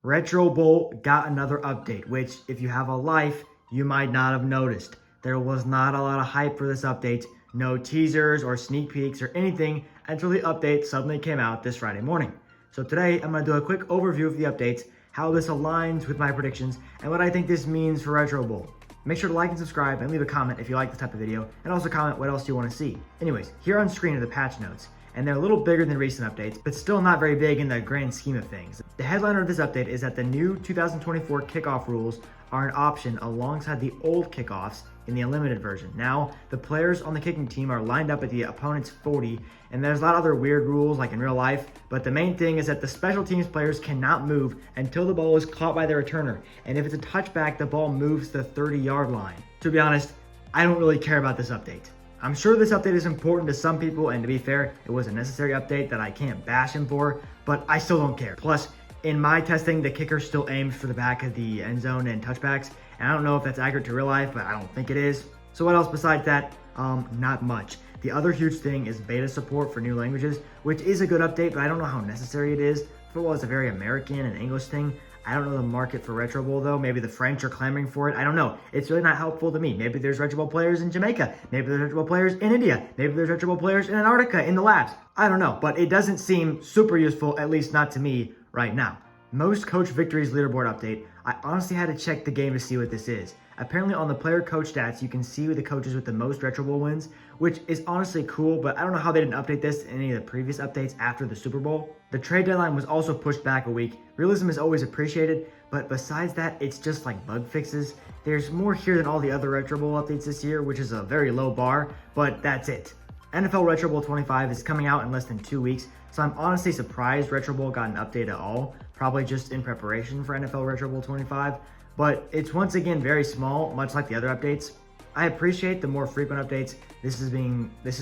Retrobowl got another update, which, if you have a life, you might not have noticed. There was not a lot of hype for this update, no teasers or sneak peeks or anything until the update suddenly came out this Friday morning. So today, I'm going to do a quick overview of the updates, how this aligns with my predictions, and what I think this means for Retrobowl. Make sure to like and subscribe and leave a comment if you like this type of video, and also comment what else you want to see. Anyways, here on screen are the patch notes, and they're a little bigger than recent updates, but still not very big in the grand scheme of things. The headliner of this update is that the new 2024 kickoff rules are an option alongside the old kickoffs in the unlimited version. Now, the players on the kicking team are lined up at the opponent's 40, and there's a lot of other weird rules like in real life, but the main thing is that the special teams players cannot move until the ball is caught by the returner, and if it's a touchback, the ball moves to the 30-yard line. To be honest, I don't really care about this update. I'm sure this update is important to some people, and to be fair, it was a necessary update that I can't bash him for, but I still don't care. Plus, in my testing, the kicker still aims for the back of the end zone and touchbacks, and I don't know if that's accurate to real life, but I don't think it is. So what else besides that? Not much. The other huge thing is beta support for new languages, which is a good update, but I don't know how necessary it is. Football is a very American and English thing. I don't know the market for Retrobowl though. Maybe the French are clamoring for it. I don't know. It's really not helpful to me. Maybe there's Retrobowl players in Jamaica. Maybe there's Retrobowl players in India. Maybe there's Retrobowl players in Antarctica in the labs. I don't know, but it doesn't seem super useful, at least not to me right now. Most coach victories leaderboard update. I honestly had to check the game to see what this is. Apparently on the player coach stats, you can see the coaches with the most Retrobowl wins, which is honestly cool, but I don't know how they didn't update this in any of the previous updates after the Super Bowl. The trade deadline was also pushed back a week. Realism is always appreciated, but besides that, it's just like bug fixes. There's more here than all the other Retrobowl updates this year, which is a very low bar, but that's it. NFL Retrobowl 25 is coming out in less than 2 weeks, so I'm honestly surprised Retrobowl got an update at all, probably just in preparation for NFL Retrobowl 25, but it's once again very small, much like the other updates. I appreciate the more frequent updates. This is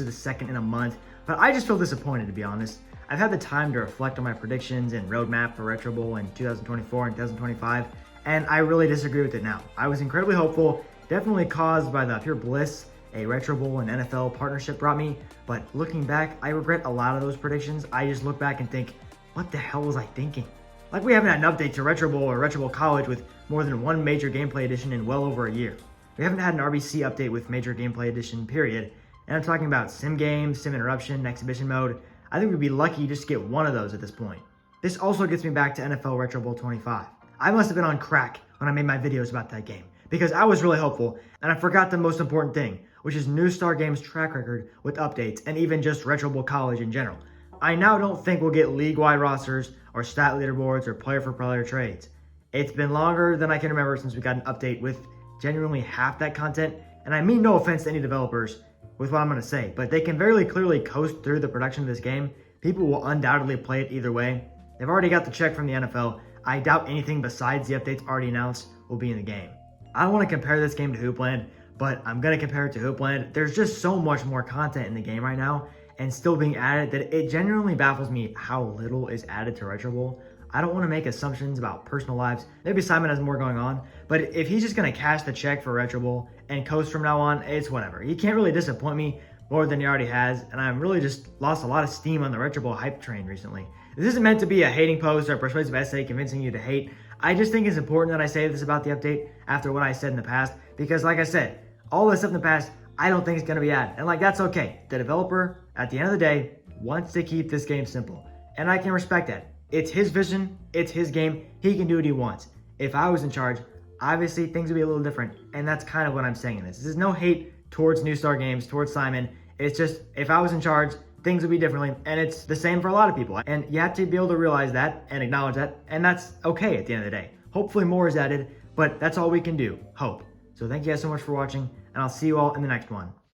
the second in a month, but I just feel disappointed, to be honest. I've had the time to reflect on my predictions and roadmap for Retrobowl in 2024 and 2025, and I really disagree with it now. I was incredibly hopeful, definitely caused by the pure bliss a Retrobowl and NFL partnership brought me, but looking back, I regret a lot of those predictions. I just look back and think, what the hell was I thinking? Like, we haven't had an update to Retrobowl or Retrobowl College with more than one major gameplay edition in well over a year. We haven't had an RBC update with major gameplay edition, period. And I'm talking about sim game, sim interruption, exhibition mode. I think we'd be lucky just to get one of those at this point. This also gets me back to NFL Retrobowl 25. I must have been on crack when I made my videos about that game, because I was really hopeful, and I forgot the most important thing, which is New Star Games' track record with updates, and even just Retrobowl College in general. I now don't think we'll get league-wide rosters, or stat leaderboards, or player-for-player trades. It's been longer than I can remember since we got an update with genuinely half that content, and I mean no offense to any developers with what I'm going to say, but they can very clearly coast through the production of this game. People will undoubtedly play it either way. They've already got the check from the NFL. I doubt anything besides the updates already announced will be in the game. I don't want to compare this game to Hoopland, but I'm going to compare it to Hoopland. There's just so much more content in the game right now and still being added that it genuinely baffles me how little is added to Retrobowl. I don't want to make assumptions about personal lives. Maybe Simon has more going on, but if he's just going to cash the check for Retrobowl and coast from now on, it's whatever. He can't really disappoint me more than he already has, and I'm really just lost a lot of steam on the Retrobowl hype train recently. This isn't meant to be a hating post or a persuasive essay convincing you to hate. I just think it's important that I say this about the update after what I said in the past, because like I said, all this stuff in the past, I don't think it's going to be added, and like that's okay. The developer, at the end of the day, wants to keep this game simple, and I can respect that. It's his vision, it's his game, he can do what he wants. If I was in charge, obviously things would be a little different, and that's kind of what I'm saying in this. This is no hate towards New Star Games, towards Simon. It's just, if I was in charge, things would be differently, and it's the same for a lot of people. And you have to be able to realize that and acknowledge that, and that's okay at the end of the day. Hopefully more is added, but that's all we can do, hope. So thank you guys so much for watching, and I'll see you all in the next one.